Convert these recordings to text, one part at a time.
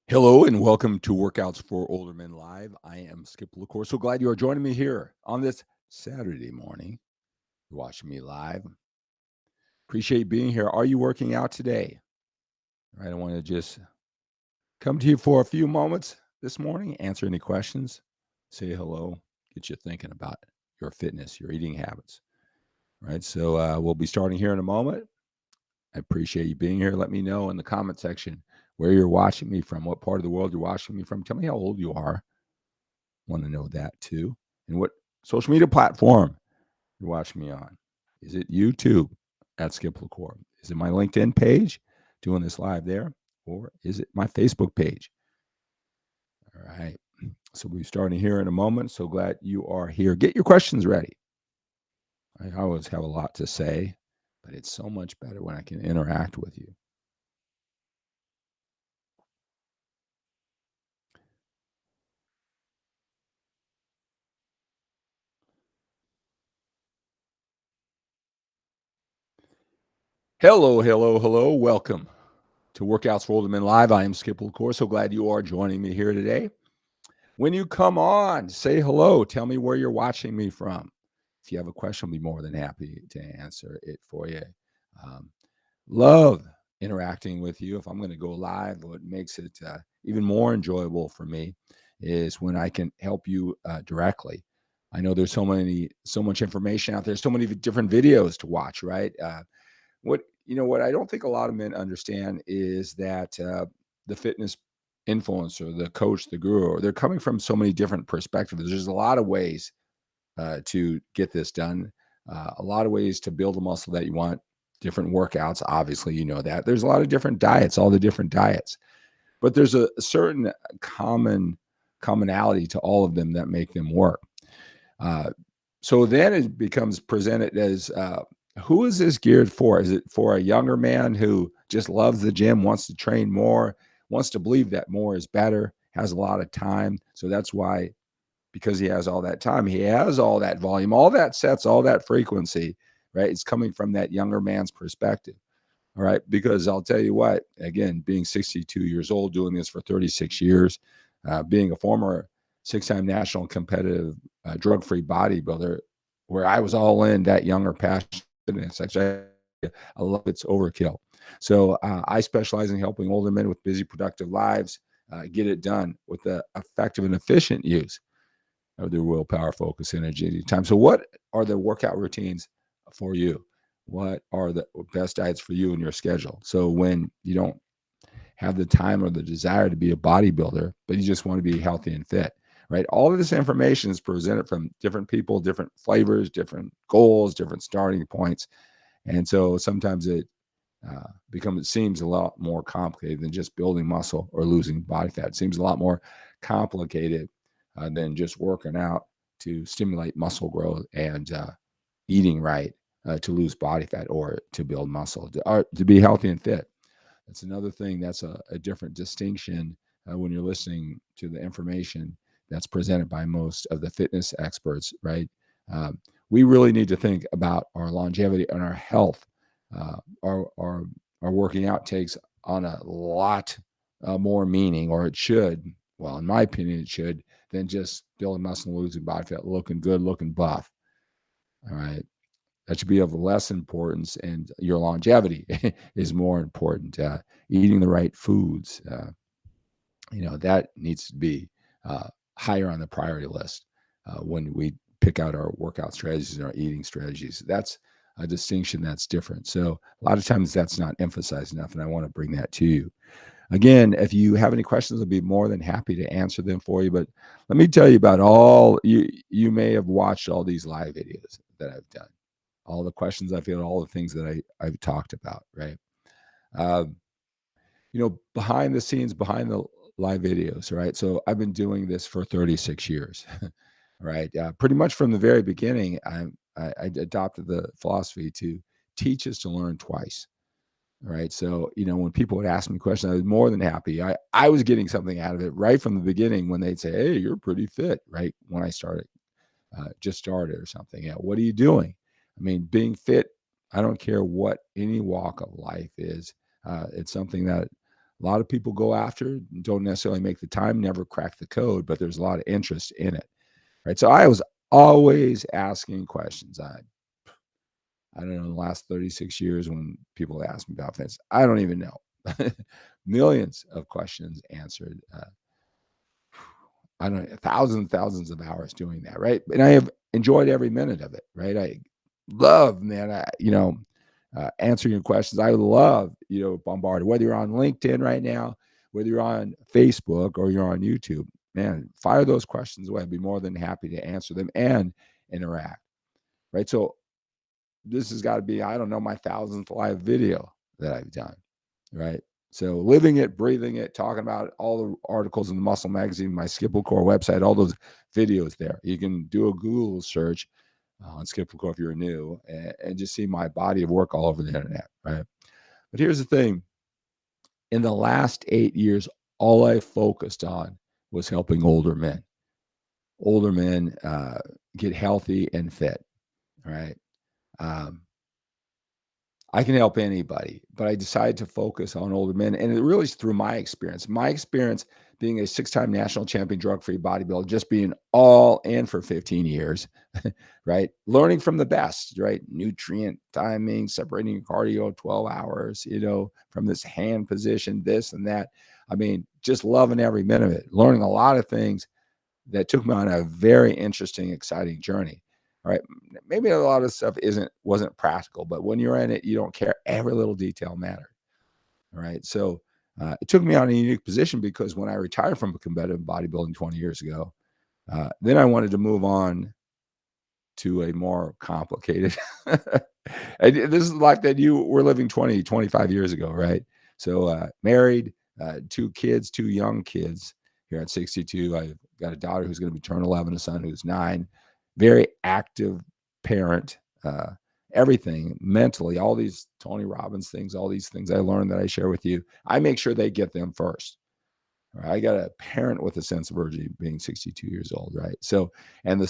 Hello and welcome to Workouts for Older Men Live. I am 𝗪𝗪𝗘𝗂𝘁. So glad you are joining me here on this Saturday morning. You're watching me live. Appreciate being here. Are you working out today? All right, I want to just come to you for a few moments this morning, answer any questions, say hello, get you thinking about your fitness, your eating habits. All right, so we'll be starting here in a moment. I appreciate you being here. Let me know in the comment section where you're watching me from, what part of the world you're watching me from. Tell me how old you are. Want to know that too. And what social media platform you're watching me on. Is it YouTube at 𝗪𝗪𝗘𝗂𝘁? Is it my LinkedIn page doing this live there? Or is it my Facebook page? All right. So we'll be starting here in a moment. So glad you are here. Get your questions ready. I always have a lot to say, but it's so much better when I can interact with you. Hello, hello, hello. Welcome to Workouts for Older Men Live. I am 𝗪𝗪𝗘𝗂𝘁. So glad you are joining me here today. When you come on, say hello. Tell me where you're watching me from. If you have a question, I'll be more than happy to answer it for you. Love interacting with you. If I'm going to go live, what makes it even more enjoyable for me is when I can help you directly. I know there's so much information out there, so many different videos to watch, right? What I don't think a lot of men understand is that the fitness influencer, the coach, the guru, they're coming from so many different perspectives. There's a lot of ways to get this done, a lot of ways to build a muscle that you want, different workouts. Obviously, you know that. There's a lot of different diets, all the different diets, but there's a certain commonality to all of them that make them work. So then it becomes presented as who is this geared for? Is it for a younger man who just loves the gym, wants to train more, wants to believe that more is better, has a lot of time? So that's why, because he has all that time, he has all that volume, all that sets, all that frequency, right? It's coming from that younger man's perspective. All right. Because I'll tell you what, again, being 62 years old, doing this for 36 years, being a former 6-time national competitive drug-free bodybuilder, where I was all in that younger passion. Actually, I love it's overkill. So I specialize in helping older men with busy, productive lives get it done with the effective and efficient use of their willpower, focus, energy, time. So what are the workout routines for you? What are the best diets for you in your schedule? So when you don't have the time or the desire to be a bodybuilder, but you just want to be healthy and fit, right? All of this information is presented from different people, different flavors, different goals, different starting points. And so sometimes it seems a lot more complicated than just building muscle or losing body fat. It seems a lot more complicated than just working out to stimulate muscle growth and eating right to lose body fat or to build muscle, to be healthy and fit. That's another thing. That's a different distinction when you're listening to the information that's presented by most of the fitness experts, right? We really need to think about our longevity and our health. Our working out takes on a lot more meaning, or it should. Well, in my opinion, it should, than just building muscle and losing body fat, looking good, looking buff. All right. That should be of less importance, and your longevity is more important. Eating the right foods, that needs to be higher on the priority list when we pick out our workout strategies and our eating strategies. That's a distinction that's different. So a lot of times that's not emphasized enough, and I want to bring that to you. Again, if you have any questions, I'll be more than happy to answer them for you. But let me tell you about you may have watched all these live videos that I've done, all the questions I've had, all the things that I've talked about, right? Behind the scenes, behind the live videos, right? So I've been doing this for 36 years, right? Pretty much from the very beginning, I adopted the philosophy to teach is to learn twice. Right. So, when people would ask me questions, I was more than happy. I was getting something out of it right from the beginning when they'd say, "Hey, you're pretty fit," right? When I just started or something. Yeah. What are you doing? I mean, being fit, I don't care what any walk of life is. It's something that A lot of people go after it, don't necessarily make the time, never crack the code, but there's a lot of interest in it, right? So I was always asking questions. I don't know, in the last 36 years when people ask me about this, I don't even know. Millions of questions answered. I don't know, thousands of hours doing that, right? And I have enjoyed every minute of it, right? I love, man, answering your questions. I love, bombarded, whether you're on LinkedIn right now, whether you're on Facebook or you're on YouTube, man, fire those questions away. I'd be more than happy to answer them and interact, right? So this has got to be, I don't know, my 1,000th live video that I've done, right? So living it, breathing it, talking about all the articles in the Muscle Magazine, my skipplecore website, all those videos there. You can do a Google search on skipplecore if you're new and just see my body of work all over the internet, right? But here's the thing. In the last 8 years, all I focused on was helping older men get healthy and fit, right? I can help anybody, but I decided to focus on older men. And it really is through my experience. My experience being a 6-time national champion drug-free bodybuilder, just being all in for 15 years, right? Learning from the best, right? Nutrient timing, separating your cardio 12 hours, from this hand position, this and that. I mean, just loving every minute of it, learning a lot of things that took me on a very interesting, exciting journey. All right. Maybe a lot of stuff wasn't practical, but when you're in it, you don't care. Every little detail mattered. All right. So it took me on a unique position because when I retired from competitive bodybuilding 20 years ago, then I wanted to move on to a more complicated. And this is like that you were living 20, 25 years ago, right? So married, 2 kids, 2 young kids here at 62. I've got a daughter who's going to be turn 11, a son who's 9. Very active parent, everything mentally, all these Tony Robbins things, all these things I learned that I share with you. I make sure they get them first. Right? I got a parent with a sense of urgency being 62 years old, right? So, and the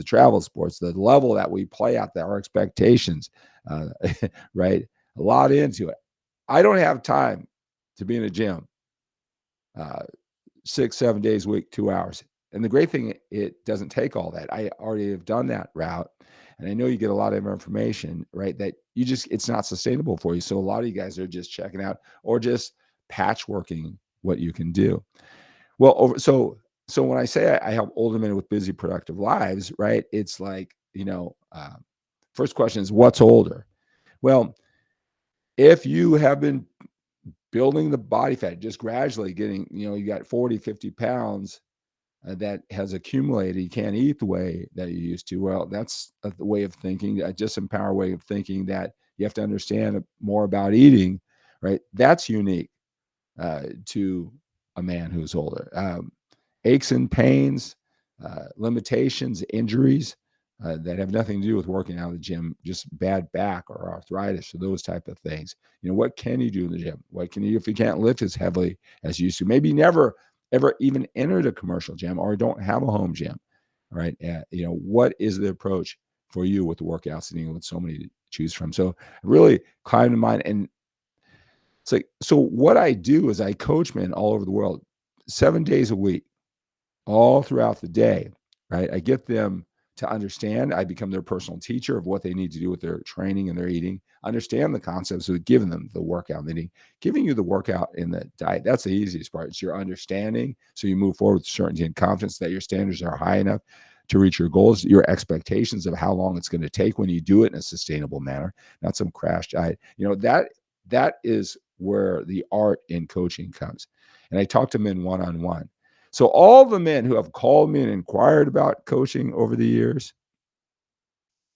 travel sports, the level that we play at, our expectations, right? A lot into it. I don't have time to be in a gym 6, 7 days a week, 2 hours. And the great thing, it doesn't take all that. I already have done that route. And I know you get a lot of information, right? That it's not sustainable for you. So a lot of you guys are just checking out or just patchworking what you can do. Well, so when I say I help older men with busy, productive lives, right? It's like, first question is, what's older? Well, if you have been building the body fat, just gradually getting, you got 40, 50 pounds that has accumulated, you can't eat the way that you used to. Well, that's a way of thinking, a disempowered way of thinking that you have to understand more about eating, right? That's unique to a man who's older. Aches and pains, limitations, injuries that have nothing to do with working out in the gym, just bad back or arthritis or those type of things. What can you do in the gym? What can you do if you can't lift as heavily as you used to? Maybe you never ever even entered a commercial gym or don't have a home gym, right? What is the approach for you with the workouts and with so many to choose from? So really climb to mind. And it's like, so what I do is I coach men all over the world, 7 days a week, all throughout the day, right? I get them to understand. I become their personal teacher of what they need to do with their training and their eating, understand the concepts of giving them the workout they need, giving you the workout in the diet. That's the easiest part. It's your understanding. So you move forward with certainty and confidence that your standards are high enough to reach your goals, your expectations of how long it's going to take when you do it in a sustainable manner, not some crash diet. That is where the art in coaching comes. And I talk to men one-on-one. So all the men who have called me and inquired about coaching over the years,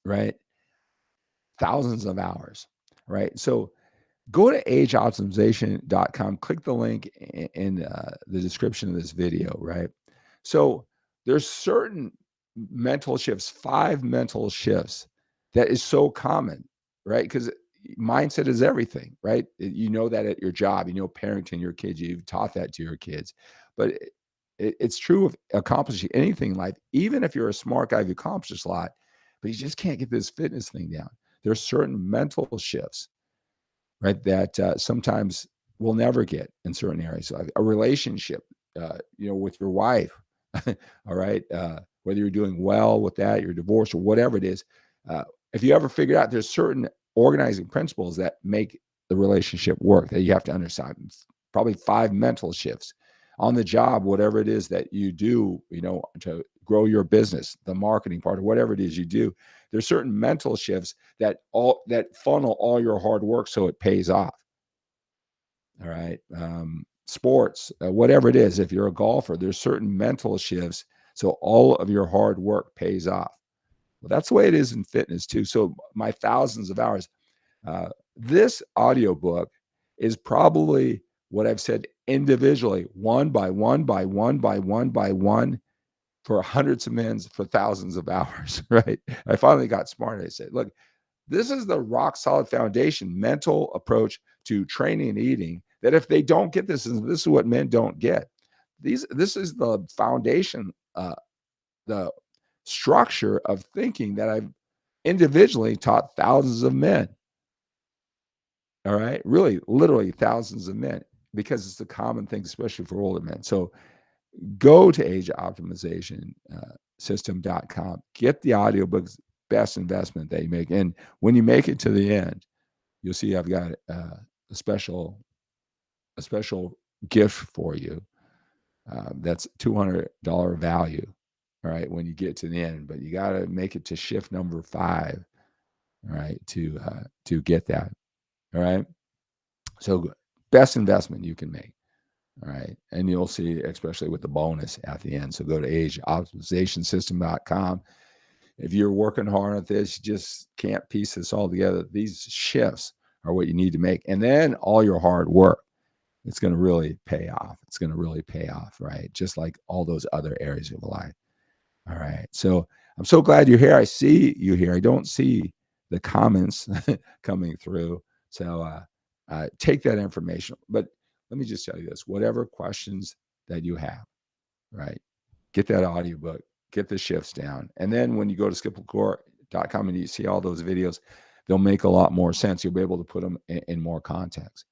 right? Thousands of hours, right? So go to ageoptimization.com, click the link in the description of this video, right? So there's certain mental shifts, 5 mental shifts that is so common, right? Because mindset is everything, right? You know that at your job, parenting your kids, you've taught that to your kids. But it's true of accomplishing anything in life. Even if you're a smart guy, you accomplish a lot, but you just can't get this fitness thing down. There's certain mental shifts, right? That sometimes will never get in certain areas. So a relationship, with your wife, all right, whether you're doing well with that, you're divorced or whatever it is, if you ever figure out there's certain organizing principles that make the relationship work that you have to understand, probably 5 mental shifts on the job, whatever it is that you do, to grow your business, the marketing part, or whatever it is you do. There's certain mental shifts that funnel all your hard work so it pays off. All right. Sports, whatever it is, if you're a golfer, there's certain mental shifts so all of your hard work pays off. Well, that's the way it is in fitness too. So my thousands of hours, this audiobook is probably what I've said individually, one by one by one by one by one, for hundreds of minutes, for thousands of hours, right? I finally got smart. I said, look, this is the rock solid foundation, mental approach to training and eating, that if they don't get this, and this is what men don't get. This is the foundation, the structure of thinking that I've individually taught thousands of men. All right. Really, literally thousands of men, because it's a common thing, especially for older men. So go to 𝗪𝗪𝗡𝗪𝗪system.com, get the audiobooks, best investment that you make. And when you make it to the end, you'll see I've got a special gift for you. That's $200 value. All right, when you get to the end, but you got to make it to shift number 5. All right, to get that. All right, so best investment you can make. All right, and you'll see, especially with the bonus at the end. So go to 𝗪𝗪𝗡𝗪𝗪system.com. If you're working hard at this, you just can't piece this all together. These shifts are what you need to make, and then all your hard work, it's going to really pay off. It's going to really pay off, right? Just like all those other areas of life. All right. So I'm so glad you're here. I see you here. I don't see the comments coming through. So take that information. But let me just tell you this, whatever questions that you have, right? Get that audiobook, get the shifts down. And then when you go to skipplecourt.com and you see all those videos, they'll make a lot more sense. You'll be able to put them in more context.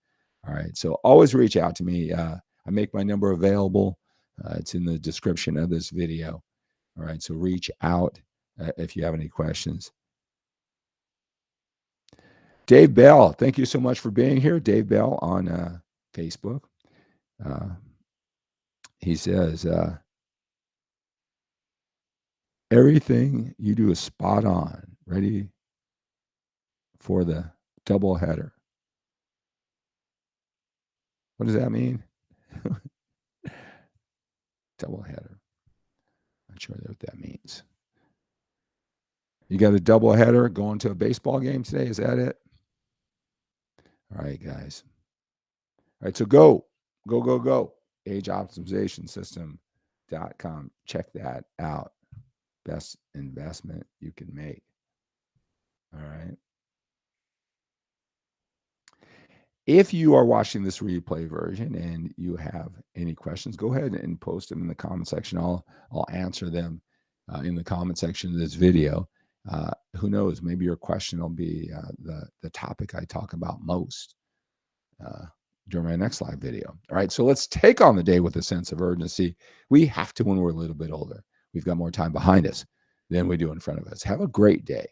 All right. So always reach out to me. I make my number available. It's in the description of this video. All right, so reach out if you have any questions. Dave Bell, thank you so much for being here. Dave Bell on Facebook. He says, everything you do is spot on. Ready for the double header. What does that mean? Double header. Not sure what that means. You got a double header going to a baseball game today? Is that it? All right, guys. All right, so go. 𝗪𝗪𝗡𝗪𝗪𝗡𝗪𝗏𝒠ystem.com. Check that out. Best investment you can make. All right. If you are watching this replay version and you have any questions, go ahead and post them in the comment section. I'll answer them in the comment section of this video. Who knows? Maybe your question will be the topic I talk about most during my next live video. All right, so let's take on the day with a sense of urgency. We have to when we're a little bit older. We've got more time behind us than we do in front of us. Have a great day.